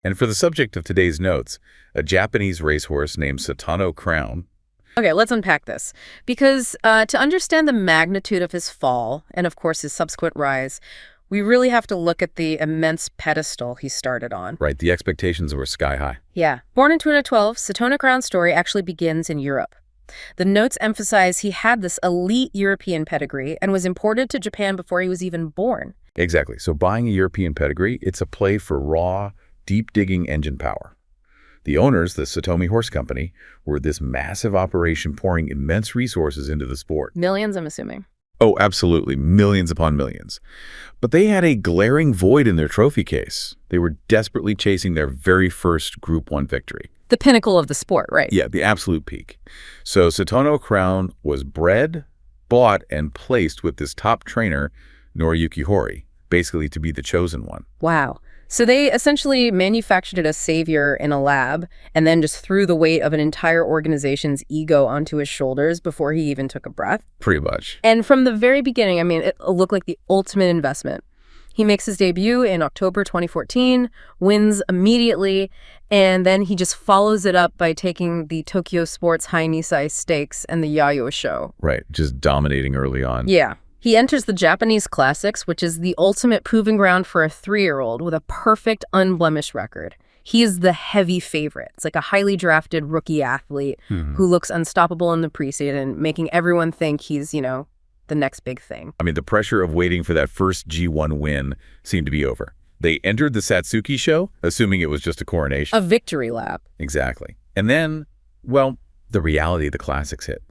And for the subject of today's notes, a Japanese racehorse named Satono Crown. Okay, let's unpack this. Because to understand the magnitude of his fall, and of course his subsequent rise, we really have to look at the immense pedestal he started on. Right, the expectations were sky high. Yeah. Born in 2012, Satono Crown's story actually begins in Europe. The notes emphasize he had this elite European pedigree and was imported to Japan before he was even born. Exactly. So buying a European pedigree, it's a play for raw, deep-digging engine power. The owners, the Satomi Horse Company, were this massive operation pouring immense resources into the sport. Millions, I'm assuming. Oh, absolutely. Millions upon millions. But they had a glaring void in their trophy case. They were desperately chasing their very first Group 1 victory. The pinnacle of the sport, right? Yeah, the absolute peak. So Satono Crown was bred, bought, and placed with this top trainer, Noriyuki Hori, basically to be the chosen one. Wow. So they essentially manufactured a savior in a lab and then just threw the weight of an entire organization's ego onto his shoulders before he even took a breath. Pretty much. And from the very beginning, I mean, it looked like the ultimate investment. He makes his debut in October 2014, wins immediately, and then he just follows it up by taking the Tokyo Sports High Nisei Stakes and the Yayo Show. Right, just dominating early on. Yeah. He enters the Japanese Classics, which is the ultimate proving ground for a 3-year-old with a perfect, unblemished record. He is the heavy favorite. It's like a highly drafted rookie athlete who looks unstoppable in the preseason, making everyone think he's, the next big thing. I mean, the pressure of waiting for that first G1 win seemed to be over. They entered the Satsuki show, assuming it was just a coronation. A victory lap. Exactly. And then, well, the reality of the Classics hit.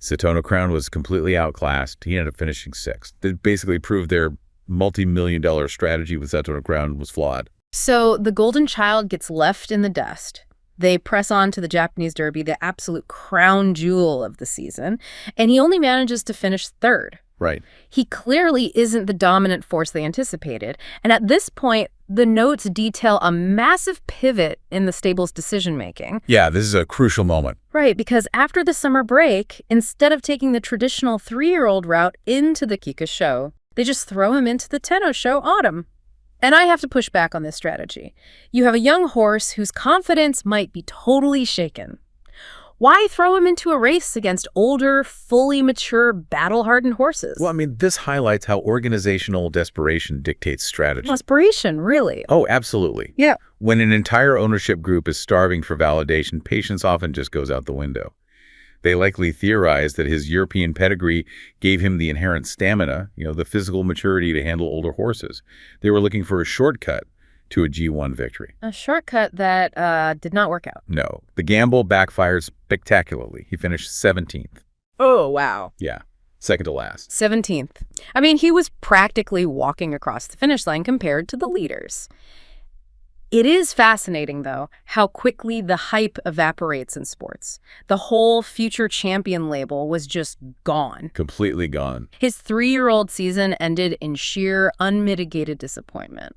Satono Crown was completely outclassed. He ended up finishing 6th. They basically proved their multi-million-dollar strategy with Satono Crown was flawed. So the golden child gets left in the dust. They press on to the Japanese Derby, the absolute crown jewel of the season, and he only manages to finish 3rd. Right. He clearly isn't the dominant force they anticipated, and at this point, the notes detail a massive pivot in the stable's decision-making. Yeah, this is a crucial moment. Right, because after the summer break, instead of taking the traditional 3-year-old route into the Kika show, they just throw him into the Tenno show autumn. And I have to push back on this strategy. You have a young horse whose confidence might be totally shaken. Why throw him into a race against older, fully mature, battle-hardened horses? Well, I mean, this highlights how organizational desperation dictates strategy. Desperation, really? Oh, absolutely. Yeah. When an entire ownership group is starving for validation, patience often just goes out the window. They likely theorized that his European pedigree gave him the inherent stamina, the physical maturity to handle older horses. They were looking for a shortcut to a G1 victory. A shortcut that did not work out. No. The gamble backfired spectacularly. He finished 17th. Oh, wow. Yeah. Second to last. 17th. I mean, he was practically walking across the finish line compared to the leaders. It is fascinating, though, how quickly the hype evaporates in sports. The whole future champion label was just gone. Completely gone. His 3-year-old season ended in sheer, unmitigated disappointment.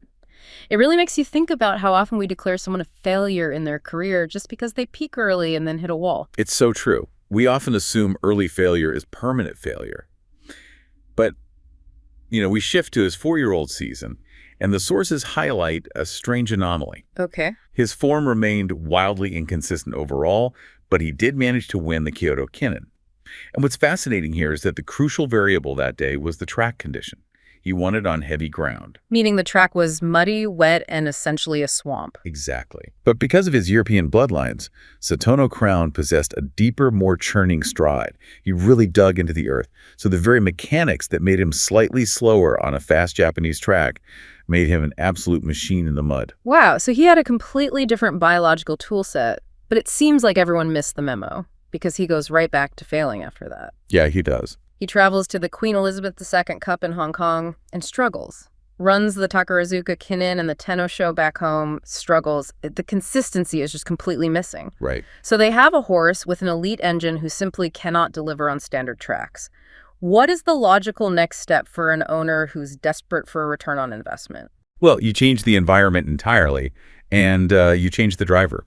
It really makes you think about how often we declare someone a failure in their career just because they peak early and then hit a wall. It's so true. We often assume early failure is permanent failure. But, we shift to his 4-year-old season, and the sources highlight a strange anomaly. Okay. His form remained wildly inconsistent overall, but he did manage to win the Kyoto Kinen. And what's fascinating here is that the crucial variable that day was the track condition. He won it on heavy ground. Meaning the track was muddy, wet, and essentially a swamp. Exactly. But because of his European bloodlines, Satono Crown possessed a deeper, more churning stride. He really dug into the earth. So the very mechanics that made him slightly slower on a fast Japanese track made him an absolute machine in the mud. Wow, so he had a completely different biological tool set, but it seems like everyone missed the memo, because he goes right back to failing after that. Yeah, he does. He travels to the Queen Elizabeth II Cup in Hong Kong and struggles. Runs the Takarazuka Kinen and the Tenno show back home, struggles. The consistency is just completely missing. Right. So they have a horse with an elite engine who simply cannot deliver on standard tracks. What is the logical next step for an owner who's desperate for a return on investment? Well, you change the environment entirely, and you change the driver.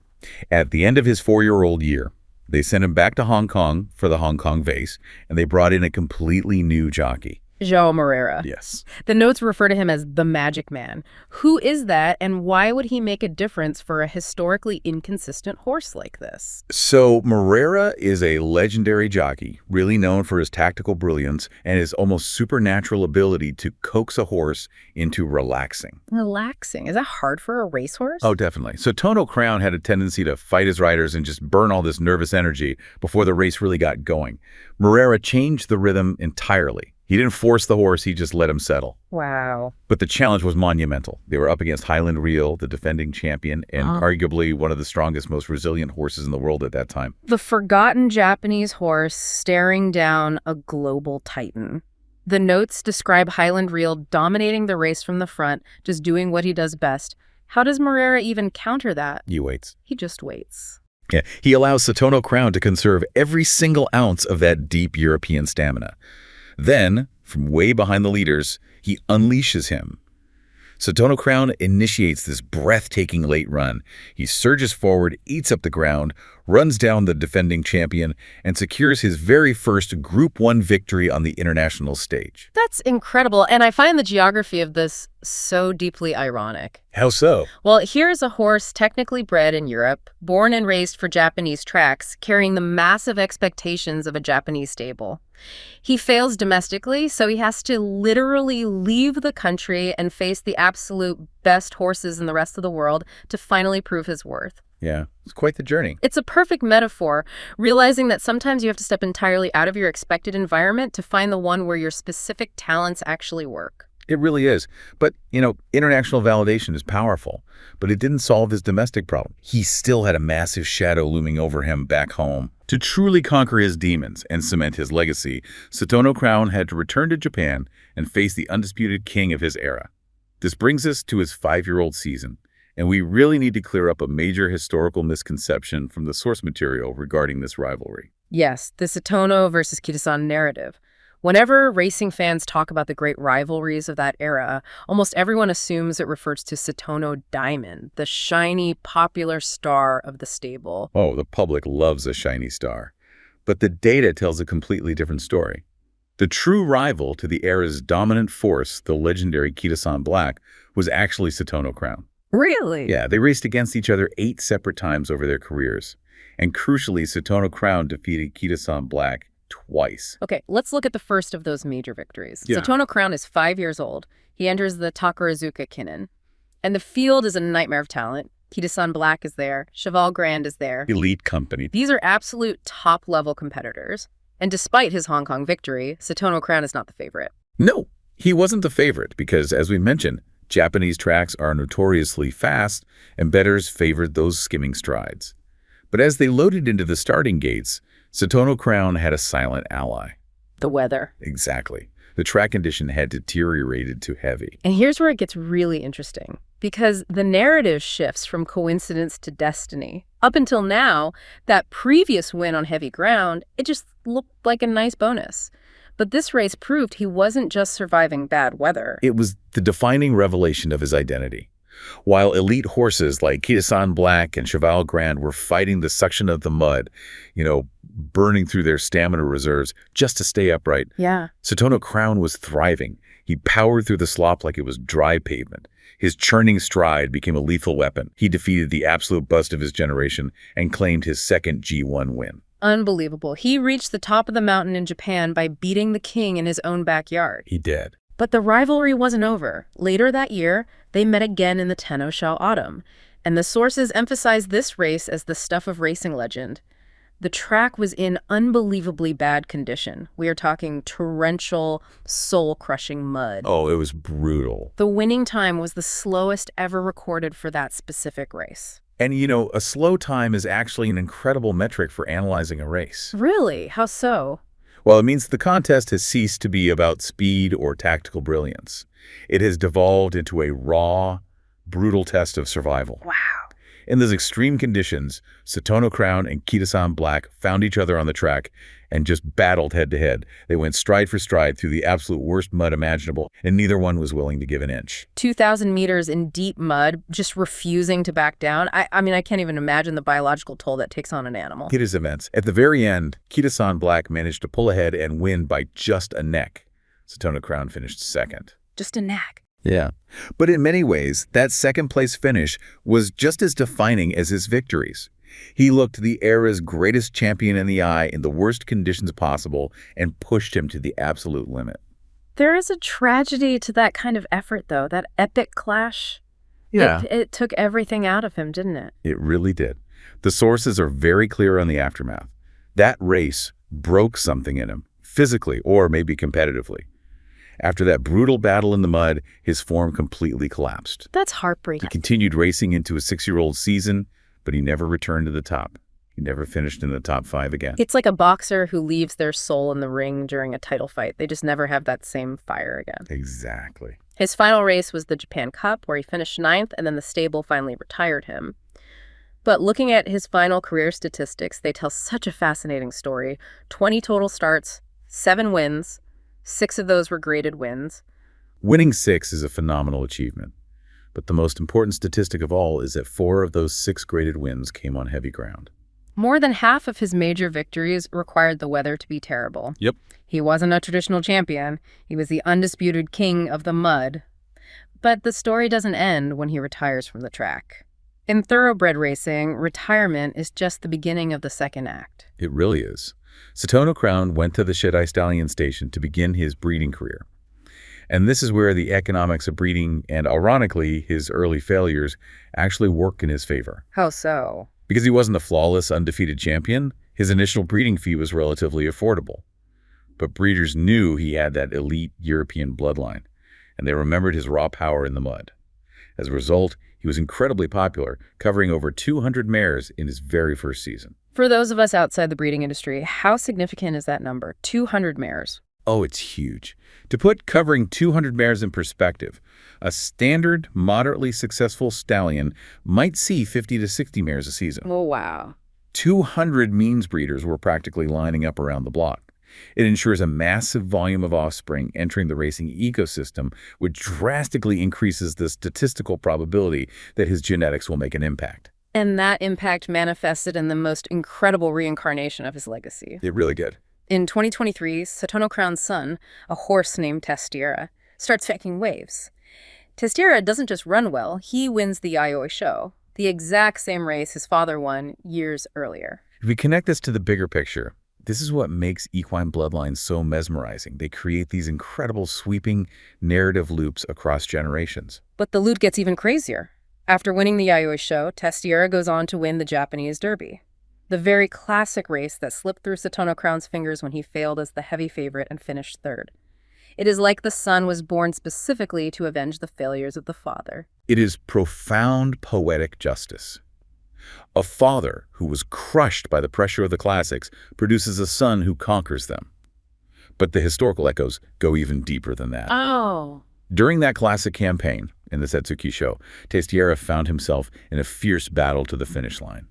At the end of his 4-year-old year, they sent him back to Hong Kong for the Hong Kong Vase, and they brought in a completely new jockey. João Moreira. Yes. The notes refer to him as the Magic Man. Who is that, and why would he make a difference for a historically inconsistent horse like this? So Moreira is a legendary jockey, really known for his tactical brilliance and his almost supernatural ability to coax a horse into relaxing. Relaxing? Is that hard for a racehorse? Oh, definitely. So Satono Crown had a tendency to fight his riders and just burn all this nervous energy before the race really got going. Moreira changed the rhythm entirely. He didn't force the horse, he just let him settle. Wow. But the challenge was monumental. They were up against Highland Reel, the defending champion, and arguably one of the strongest, most resilient horses in the world at that time. The forgotten Japanese horse staring down a global titan. The notes describe Highland Reel dominating the race from the front, just doing what he does best. How does Moreira even counter that? He waits. He just waits. Yeah, he allows Satono Crown to conserve every single ounce of that deep European stamina. Then, from way behind the leaders, he unleashes him. Satono Crown initiates this breathtaking late run. He surges forward, eats up the ground, runs down the defending champion, and secures his very first Group 1 victory on the international stage. That's incredible, and I find the geography of this so deeply ironic. How so? Well, here's a horse technically bred in Europe, born and raised for Japanese tracks, carrying the massive expectations of a Japanese stable. He fails domestically, so he has to literally leave the country and face the absolute best horses in the rest of the world to finally prove his worth. Yeah, it's quite the journey. It's a perfect metaphor, realizing that sometimes you have to step entirely out of your expected environment to find the one where your specific talents actually work. It really is. But, international validation is powerful, but it didn't solve his domestic problem. He still had a massive shadow looming over him back home. To truly conquer his demons and cement his legacy, Satono Crown had to return to Japan and face the undisputed king of his era. This brings us to his 5-year-old season, and we really need to clear up a major historical misconception from the source material regarding this rivalry. Yes, the Satono versus Kitasan narrative. Whenever racing fans talk about the great rivalries of that era, almost everyone assumes it refers to Satono Diamond, the shiny, popular star of the stable. Oh, the public loves a shiny star. But the data tells a completely different story. The true rival to the era's dominant force, the legendary Kitasan Black, was actually Satono Crown. Really? Yeah, they raced against each other 8 separate times over their careers. And crucially, Satono Crown defeated Kitasan Black twice. Okay, let's look at the first of those major victories. Yeah. Satono Crown is 5 years old. He enters the Takarazuka Kinen. And the field is a nightmare of talent. Kitasan Black is there. Cheval Grand is there. Elite company. These are absolute top-level competitors. And despite his Hong Kong victory, Satono Crown is not the favorite. No, he wasn't the favorite because, as we mentioned, Japanese tracks are notoriously fast, and bettors favored those skimming strides. But as they loaded into the starting gates, Satono Crown had a silent ally. The weather. Exactly. The track condition had deteriorated to heavy. And here's where it gets really interesting, because the narrative shifts from coincidence to destiny. Up until now, that previous win on heavy ground, it just looked like a nice bonus. But this race proved he wasn't just surviving bad weather. It was the defining revelation of his identity. While elite horses like Kitasan Black and Cheval Grand were fighting the suction of the mud, burning through their stamina reserves just to stay upright, Yeah. Satono Crown was thriving. He powered through the slop like it was dry pavement. His churning stride became a lethal weapon. He defeated the absolute bust of his generation and claimed his second G1 win. Unbelievable. He reached the top of the mountain in Japan by beating the king in his own backyard. He did. But the rivalry wasn't over. Later that year, they met again in the Tenno-sho Autumn, and the sources emphasized this race as the stuff of racing legend. The track was in unbelievably bad condition. We are talking torrential, soul-crushing mud. Oh, it was brutal. The winning time was the slowest ever recorded for that specific race. And a slow time is actually an incredible metric for analyzing a race. Really? How so? Well, it means the contest has ceased to be about speed or tactical brilliance. It has devolved into a raw, brutal test of survival. Wow. In those extreme conditions, Satono Crown and Kitasan Black found each other on the track and just battled head-to-head. They went stride for stride through the absolute worst mud imaginable, and neither one was willing to give an inch. 2,000 meters in deep mud, just refusing to back down. I mean, I can't even imagine the biological toll that takes on an animal. It is immense. At the very end, Kitasan Black managed to pull ahead and win by just a neck. Satono Crown finished second. Just a knack. Yeah. But in many ways, that second-place finish was just as defining as his victories. He looked the era's greatest champion in the eye in the worst conditions possible and pushed him to the absolute limit. There is a tragedy to that kind of effort, though, that epic clash. Yeah. It took everything out of him, didn't it? It really did. The sources are very clear on the aftermath. That race broke something in him, physically or maybe competitively. After that brutal battle in the mud, his form completely collapsed. That's heartbreaking. He continued racing into a 6-year-old season, but he never returned to the top. He never finished in the top 5 again. It's like a boxer who leaves their soul in the ring during a title fight. They just never have that same fire again. Exactly. His final race was the Japan Cup, where he finished 9th, and then the stable finally retired him. But looking at his final career statistics, they tell such a fascinating story. 20 total starts, 7 wins, 6 of those were graded wins. Winning 6 is a phenomenal achievement. But the most important statistic of all is that 4 of those 6 graded wins came on heavy ground. More than half of his major victories required the weather to be terrible. Yep. He wasn't a traditional champion. He was the undisputed king of the mud. But the story doesn't end when he retires from the track. In thoroughbred racing, retirement is just the beginning of the second act. It really is. Satono Crown went to the Shedai Stallion Station to begin his breeding career. And this is where the economics of breeding and, ironically, his early failures actually work in his favor. How so? Because he wasn't a flawless, undefeated champion, his initial breeding fee was relatively affordable. But breeders knew he had that elite European bloodline, and they remembered his raw power in the mud. As a result, he was incredibly popular, covering over 200 mares in his very first season. For those of us outside the breeding industry, how significant is that number? 200 mares. Oh, it's huge. To put covering 200 mares in perspective, a standard, moderately successful stallion might see 50 to 60 mares a season. Oh, wow. 200 means breeders were practically lining up around the block. It ensures a massive volume of offspring entering the racing ecosystem, which drastically increases the statistical probability that his genetics will make an impact. And that impact manifested in the most incredible reincarnation of his legacy. It really did. In 2023, Satono Crown's son, a horse named Testiera, starts faking waves. Testiera doesn't just run well, he wins the Yayoi show, the exact same race his father won years earlier. If we connect this to the bigger picture, this is what makes equine bloodlines so mesmerizing. They create these incredible sweeping narrative loops across generations. But the loot gets even crazier. After winning the Yayoi show, Testiera goes on to win the Japanese Derby, the very classic race that slipped through Satono Crown's fingers when he failed as the heavy favorite and finished third. It is like the son was born specifically to avenge the failures of the father. It is profound poetic justice. A father who was crushed by the pressure of the classics produces a son who conquers them. But the historical echoes go even deeper than that. Oh. During that classic campaign in the Setsuki show, Testiera found himself in a fierce battle to the finish line.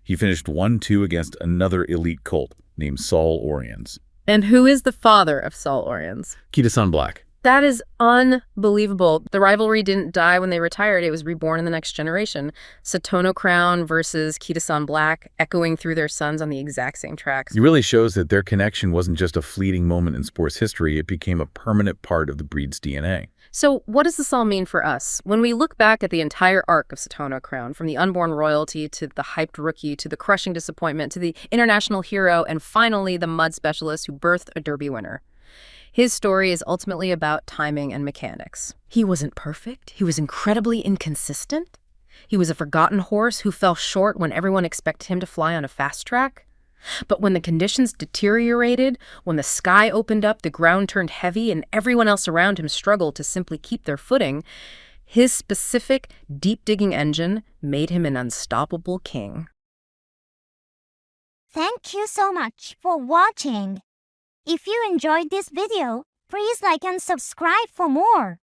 He finished 1-2 against another elite colt named Saul Oriens. And who is the father of Saul Oriens? Kitasan Black. That is unbelievable. The rivalry didn't die when they retired. It was reborn in the next generation. Satono Crown versus Kitasan Black, echoing through their sons on the exact same tracks. It really shows that their connection wasn't just a fleeting moment in sports history. It became a permanent part of the breed's DNA. So what does this all mean for us? When we look back at the entire arc of Satono Crown, from the unborn royalty to the hyped rookie to the crushing disappointment to the international hero and finally the mud specialist who birthed a Derby winner, his story is ultimately about timing and mechanics. He wasn't perfect. He was incredibly inconsistent. He was a forgotten horse who fell short when everyone expected him to fly on a fast track. But when the conditions deteriorated, when the sky opened up, the ground turned heavy, and everyone else around him struggled to simply keep their footing, his specific, deep-digging engine made him an unstoppable king. Thank you so much for watching. If you enjoyed this video, please like and subscribe for more.